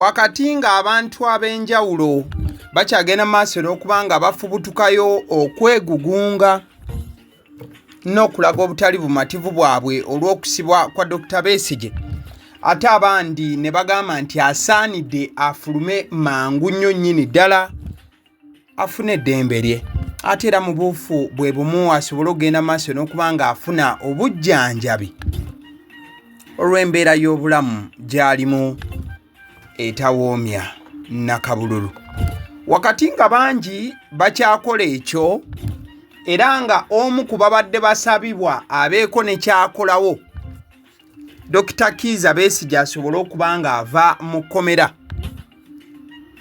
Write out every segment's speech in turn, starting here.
wakati ng'abantu ab'enjawulo bakyagenda maaso n'okubanga bafubutukayo okwegugunga n'okulaga obutali bumativu bwabwe olw'okusibwa kwa Dr. Besigye, ate abandi ne bagamba nti asaanidde afulume mangu nnyo nnyini ddala afune eddembe lye, ate era mu buufu bwe bumu asobole okugenda maaso n'okubanga afuna obujjanjabi olw'embeera y'obulamu gy'alimu etawoomya nakabululu. Wakati nga bangi bakyakola ekyo era nga omu ku babadde basabibwa abeeko ne kyakolawo, Dr. Kizza Besigye asobole okuba nga ava mu Kkomera,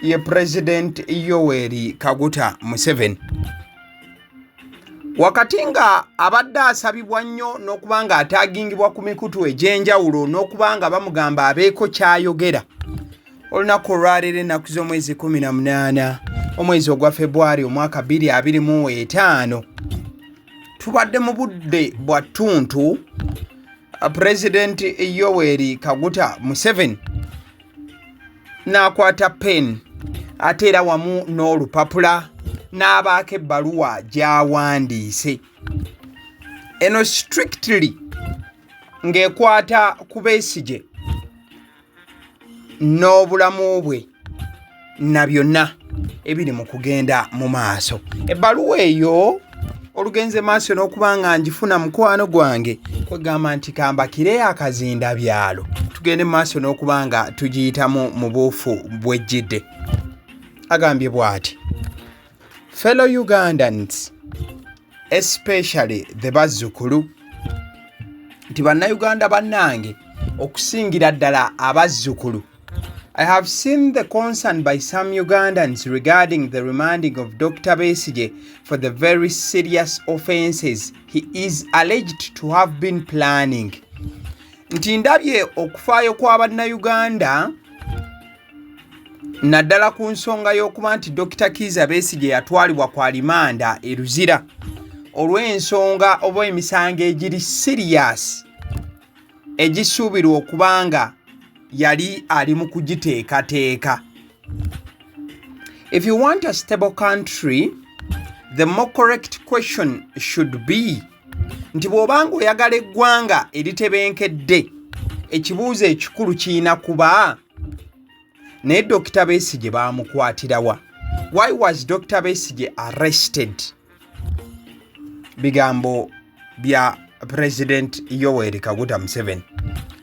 ye President Yoweri Kaguta Museveni. Wakati nga abadde asabibwa nnyo n'okuba nga ataagingibwa ku mikutu egy'enjawulo n'okuba nga bamugamba abeeko kyayogera, olunaku olwaleero ennaku z'omwezi 18 omwezi ogwa February omwaka 2025 tubadde mu budde bwa ttuntu. President Yoweri Kaguta Museveni n'akwata pen ate era wamu n'olupapula n'abaako ebbaluwa gy'awandiise, eno strictly ng'ekwata ku Besigye n'obulamu bwe na byonna ebiri mu kugenda mu maaso. Ebbaluwa eyo olugenze maaso n'okuba nga ngifuna mukwano gwange kwegamba nti kambakire akazinda byalo tugende mu maaso n'okuba nga tugiyitamu mu buufu bwejjidde. Agambye bw'ati: fellow Ugandans, especially the bazzukulu, nti bannayuganda bannange okusingira ddala abazzukulu, I have seen the concern by some Ugandans regarding the remanding of Dr. Besigye for the very serious offences he is alleged to have been planning. Nti ndabye okufaayo kw'Abannayuganda naddala ku nsonga y'okuba nti Dr. Kizza Besigye yatwalibwa kwa limanda e Luzira olw'ensonga oba emisango egiri serious egisuubirwa okubanga yali ali mu kugiteekateeka. If you want a stable country, the more correct question should be nti bw'obanga oyagala eggwanga eritebenkedde, ekibuuzo ekikulu kiina kuba naye Dr. Besigye baamukwatirawa. Why was Dr. Besigye arrested? Bigambo bya President Yoweri Kaguta Museveni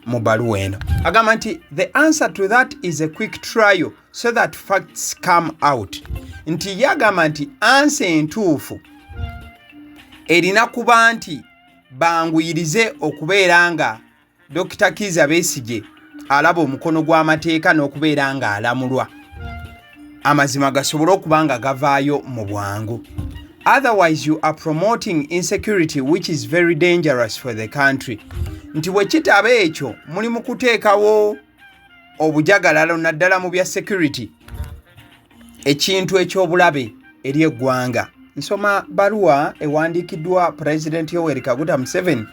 mu bbaluwa eno. Agamba nti the answer to that is a quick trial so that facts come out. Nti yagamba nti ansa entuufu erina kuba nti banguyirize okubeera nga Dr. Kizza Besigye alaba omukono gw'amateeka n'okubeera nga alamulwa, amazima gasobole okuba nga gavaayo mu bwangu. Otherwise you are promoting insecurity which is very dangerous for the country. Nti bwe kitaba ekyo muli mu kuteekawo obujagalalo naddala mu bya security, ekintu eky'obulabe eri eggwanga. Nsoma baluwa ewandiikiddwa President Yoweri Kaguta Museveni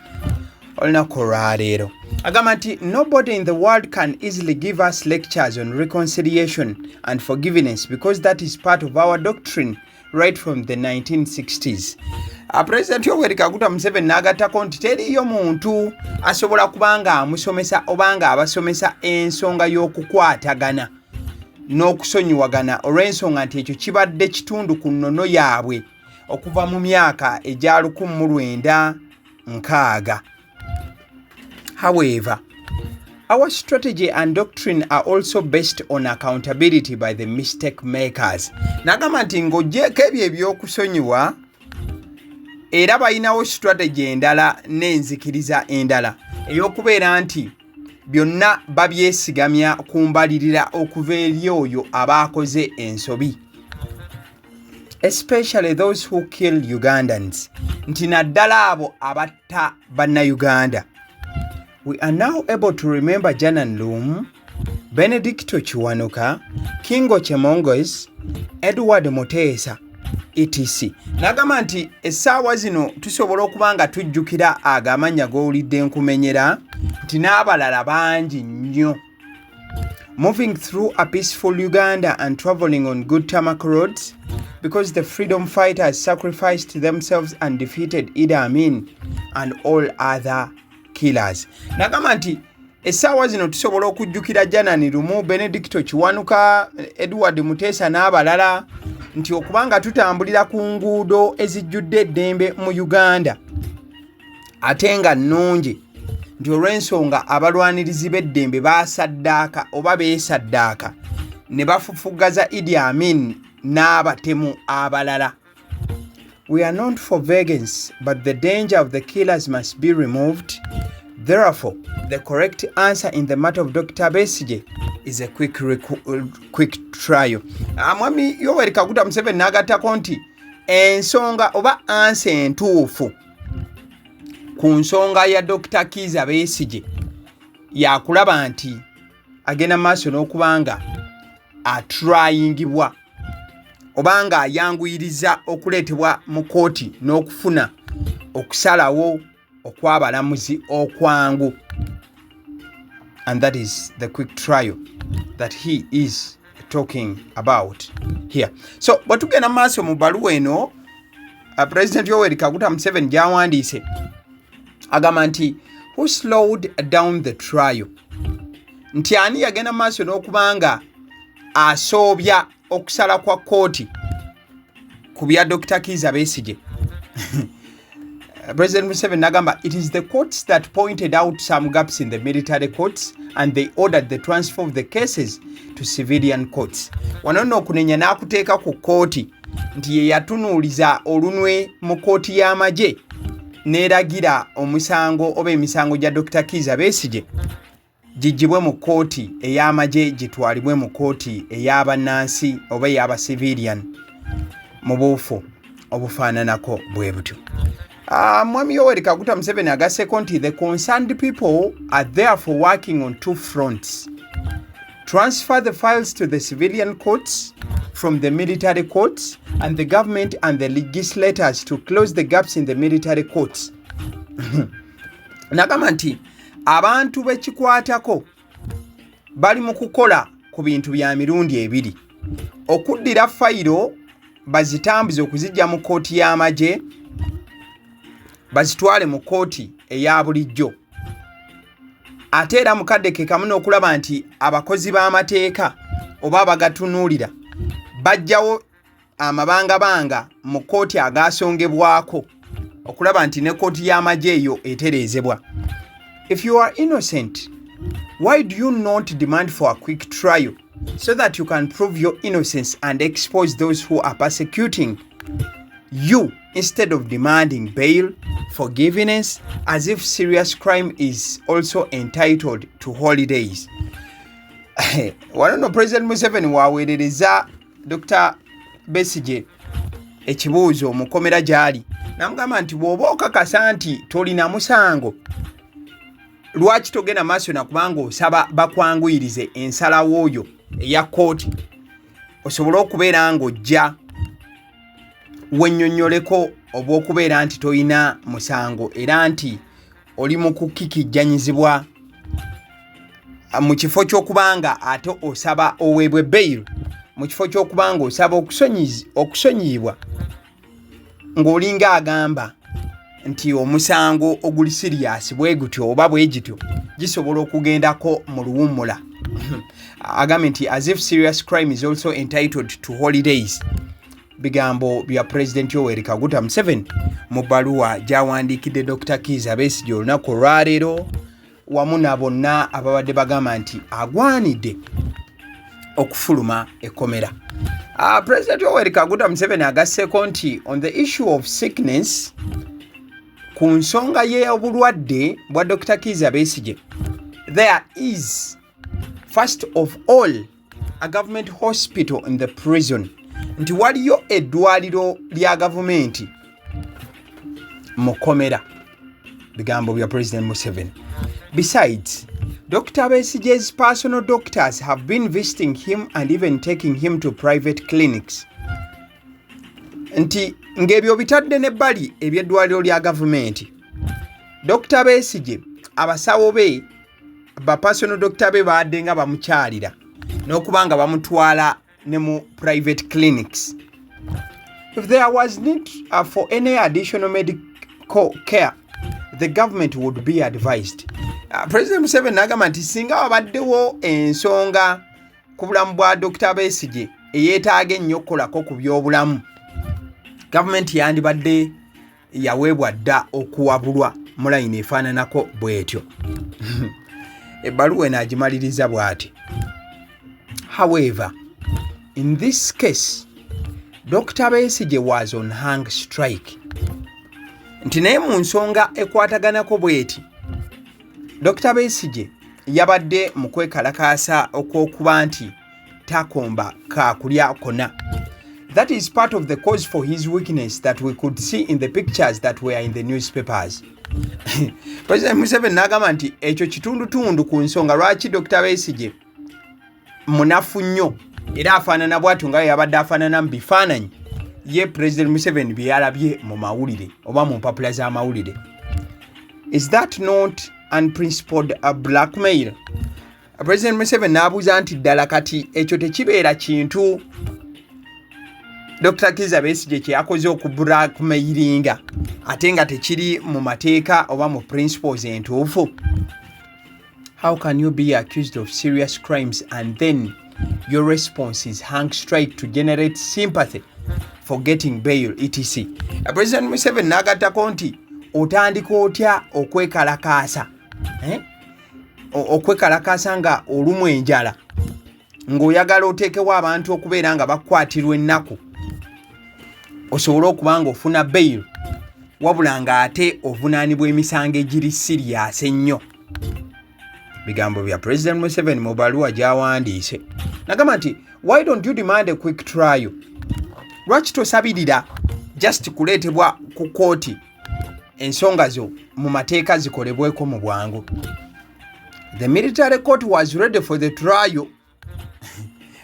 olunaku olwaleero. Agamba nti nobody in the world can easily give us lectures on reconciliation and forgiveness because that is part of our doctrine right from the 1960s. President Yoweri Kaguta Museveni n'agattako nti teriyo muntu asobola kubanga amusomesa obanga abasomesa ensonga y'okukwatagana n'okusonyiwagana olw'ensonga nti ekyo kibadde kitundu ku nnono yaabwe okuva mu myaka egya 1960. However, our strategy and doctrine are also based on accountability by the mistake makers. Nagamba nti ng'oggyeko ebyo eby'okusonyiwa era balinawo strategy endala n'enzikiriza endala ey'okubeera nti byonna babyesigamya ku mbalirira okuva eri oyo abaakoze ensobi, especially those who kill Ugandans, nti naddala abo abatta bannayuganda. We are now able to remember Janan Lum, Benedicto Chiwanuka, Kingo Chemongos, Edward Motesa, etc. Nagamba nti essaawa zino tusobola okuba nga tujjukira agamanya g'owulidde nkumenyera nti n'abalala bangi nnyo. moving through a peaceful Uganda and traveling on good tarmac roads because the freedom fighters sacrificed themselves and defeated Idi Amin and all other killers. Nagamba nti essaawa zino tusobola okujjukira Janani Lumu, Benedicto Kiwanuka, Edward Muteesa n'abalala nti okubanga tutambulira ku nguudo ezijjudde eddembe mu Uganda ate nga nnungi nti olw'ensonga abalwanirizi b'eddembe baasaddaaka oba beesaddaaka ne bafufugaza Idi Amin n'abatemu abalala. We are not for vegans, but the danger of the killers must be removed. Therefore, the correct answer in the matter of Dr. Besigye is a quick trial. Mwami Yoweri Kaguta Museveni n'agattako nti ensonga oba ansa entuufu ku nsonga ya Dr. Kizza Besigye yakulaba nti agenda maaso n'okubanga atrayingibwa obanga ayanguyiriza okuleetebwa mu kooti n'okufuna okusalawo okw'abalamuzi okwangu. And that is the quick trial that he is talking about here. So bwetugenda maaso mu bbaluwa eno President Yoweri Kaguta Museveni gy'awandiise agamba nti who slowed down the trial, nti ani yagenda maaso n'okubanga asoobya okusala kwa kooti ku bya Dr. Kizza Besigye. President Museveni nagamba it is the courts that pointed out some gaps in the military courts and they ordered the transfer of the cases to civilian courts. Wano nno okunenya n'akuteeka ku kooti nti ye yatunuuliza olunwe mu kooti y'amagye n'eragira omusango oba emisango gya Dr. Kizza Besigye gijjibwe mu kooti ey'amagye gitwalibwe mu kooti ey'abannansi oba ey'aba civilian mu buufu obufaananako bwe butyo. Mwami Yoweri Kaguta Museveni agasseko nti the concerned people are therefore working on two fronts. Transfer the files to the civilian courts from the military courts, and the government and the legislators to close the gaps in the military courts. Nagamba nti abantu bekikwatako bali mu kukola ku bintu bya mirundi ebiri. Okuddira fayiro bazitambuze okuzijja mu kooti y'amagye bazitwale mu kooti eya bulijjo. Ate era mukadde ke kamu n'okulaba nti abakozi b'amateeka oba abagatunuulira bajjawo amabangabanga mu kooti agasongebwako okulaba nti ne kooti y'amagye eyo etereezebwa. If you are innocent, why do you not demand for a quick trial so that you can prove your innocence and expose those who are persecuting you instead of demanding bail, forgiveness, as if serious crime is also entitled to holidays? Wano no President Museveni waweerereza Dr. Besigye ekibuuzo mu Kkomera gy'ali n'amugamba nti bw'oba okakasa nti tolina musango lwaki togenda maaso nakubanga osaba bakwanguyirize ensalawo oyo eya kooti osobole okubeera ng'ojja wennyonnyoleko oba okubeera nti toyina musango era nti oli mu kukikijjanyizibwa mu kifo ky'okubanga ate osaba oweebwe bail, mu kifo ky'okubanga osaba okusonyiyibwa ng'olinga agamba nti omusango oguli sirias bwe gutyo oba bwe gityo gisobola okugendako mu luwummula. Agambe nti as if serious crime is also entitled to holidays. Bigambo bya President Yoweri Kaguta Museveni mu bbaluwa gy'awandiikidde Dr. Kizza Besigye olunaku olwaleero wamu na bonna ababadde bagamba nti agwanidde okufuluma ekkomera. President Yoweri Kaguta Museveni agasseeko nti on the issue of sickness, ku nsonga y'obulwadde bwa Dr. Kizza Besigye, there is first of all a government hospital in the prison. Nti waliyo eddwaliro lya gavumenti mu Kkomera. Bigambo bya President Museveni. Besides, Dr. Besigye's personal doctors have been visiting him and even taking him to private clinics. Nti ng'ebyo bitadde n'ebbali eby'eddwaliro lya gavumenti, Dr. Besigye abasawo be ba personal doctor be baadde nga bamukyalira n'okubanga bamutwala ne mu private clinics. If there was need for any additional medical care, the government would be advised. President Museveni n'agamba nti singa wabaddewo ensonga ku bulamu bwa Dr. Besigye eyeetaaga ennyo okukolako ku by'obulamu, gavumenti yandibadde yaweebwa dda okuwabulwa mu layini efaananako bw'etyo. Ebbaluwa n'agimaliriza bw'ati. However, in this case, Dr. Besigye was on hunger strike. Nti naye mu nsonga ekwataganako bw'eti, Dr. Besigye yabadde mu kwekalakaasa okw'okuba nti takomba kaakulya konna. That is part of the cause for his weakness that we could see in the pictures that were in the newspapers. President Museveni n'agamba nti ekyo kitundutundu ku nsonga lwaki Dr. Besigye munafu nnyo era afaanana bw'atyo nga yabadde afaanana mu bifaananyi ye President Museveni bye yalabye mu mawulire oba mu mpapula z'amawulire. Is that not unprincipled blackmail? President Museveni n'abuuza nti ddala kati ekyo tekibeera kintu Dr. Kizza Besigye kye yakoze okublackmailinga ate nga tekiri mu mateeka oba mu principles entuufu? How can you be accused of serious crimes and then your response is hang strike to generate sympathy for getting bail etc? President Museveni n'agattako nti otandika otya okwekalakaasa okwekalakaasa nga olumu enjala ng'oyagala oteekewo abantu okubeera nga bakwatirwa ennaku osobole okuba nga ofuna bail wabula nga ate ovunaanibwa emisango egiri serious ennyo. Bigambo bya President Museveni mu bbaluwa gy'awandiise. Nagamba nti why don't you demand a quick trial? Lwaki tosabirira just kuleetebwa ku kooti ensonga zo mu mateeka zikolebweko mu bwangu? The military court was ready for the trial.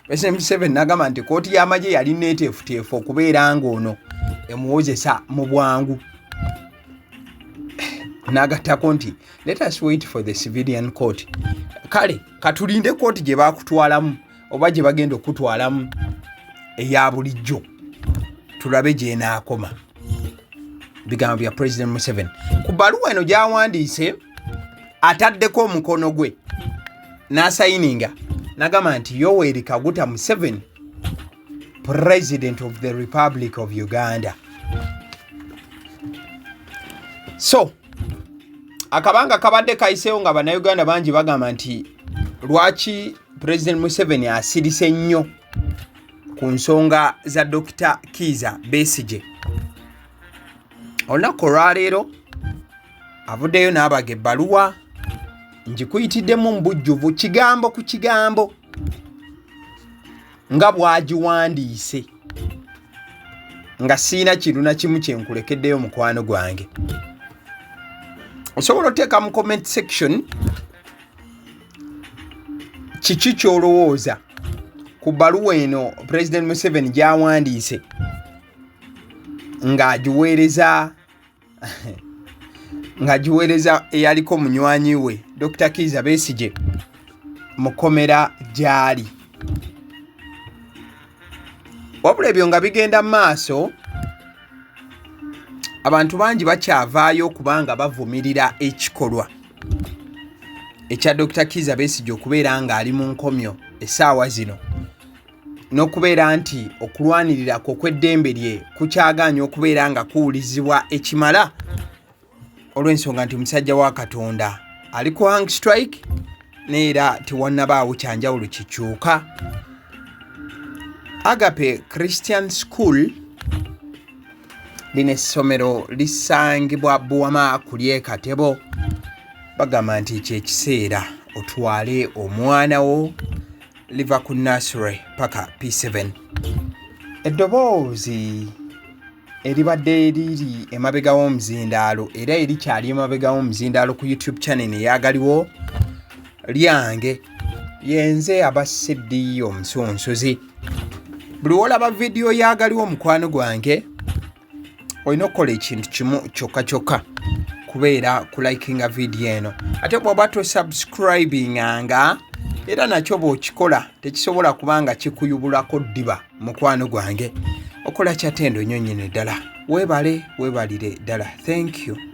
President Museveni n'agamba nti kooti y'amagye yali neeteefuteefu okubeera ng'ono emuwozesa mu bwangu. N'agattako nti let us wait for the civilian court. Kale katulinde kooti gye baakutwalamu oba gye bagenda okutwalamu eya bulijjo tulabe gye naakoma. Bigambo bya President Museveni. Ku bbaluwa eno gy'awandiise ataddeko omukono gwe n'asayininga n'agamba nti Yoweri Kaguta Museveni, President of the Republic of Uganda. So akabanga kabadde kayiseewo nga bannayuganda bangi bagamba nti lwaki President Museveni asirise nnyo ku nsonga za Dr. Kizza Besigye. Olunaku olwaleero avuddeyo n'abaga ebbaluwa ngikuyitiddemu mu bujjuvu kigambo ku kigambo nga bw'agiwandiise nga siina kintu na kimu kye nkulekeddeyo mukwano gwange. Osobola oteeka mu comment section kiki ky'olowooza ku bbaluwa eno President Museveni gy'awandiise ng'agiweereza eyaliko munywanyi we Dr. Kizza Besigye mu Kkomera gy'ali. Wabula ebyo nga bigenda mu maaso, abantu bangi bakyavaayo okubanga bavumirira ekikolwa ekya Dr. Kizza Besigye okubeera ng'ali mu nkomyo essaawa zino n'okubeera nti okulwanirira kw'eddembe lye kukyagaanya okubeera nga kuwulizibwa ekimala olw'ensonga nti musajja wa Katonda ali ku hang strike n'era tewannabaawo kyanjawulo kikyuka. Agape Christian School lino essomero lisangibwa Buwama ku ly'Ekatebo. Bagamba nti kyekiseera otwale omwana wo liva ku nursery paka P7. Eddoboozi eribadde liri emabega w'omuzindaalo era erikyali emabega w'omuzindaalo ku YouTube channel eyagaliwo lyange yenze abasseddi omusunsuzi. Buli olaba video yagaliwo mukwano gwange olina okukola ekintu kimu kyokka kyokka kubeera ku likinga video eno ate bw'oba to subscribinganga era nakyo bw'okikola tekisobola kubanga kikuyubulako ddiba mukwano gwange okola kyatendo nnyonnyene ddala weebale weebalire ddala thank you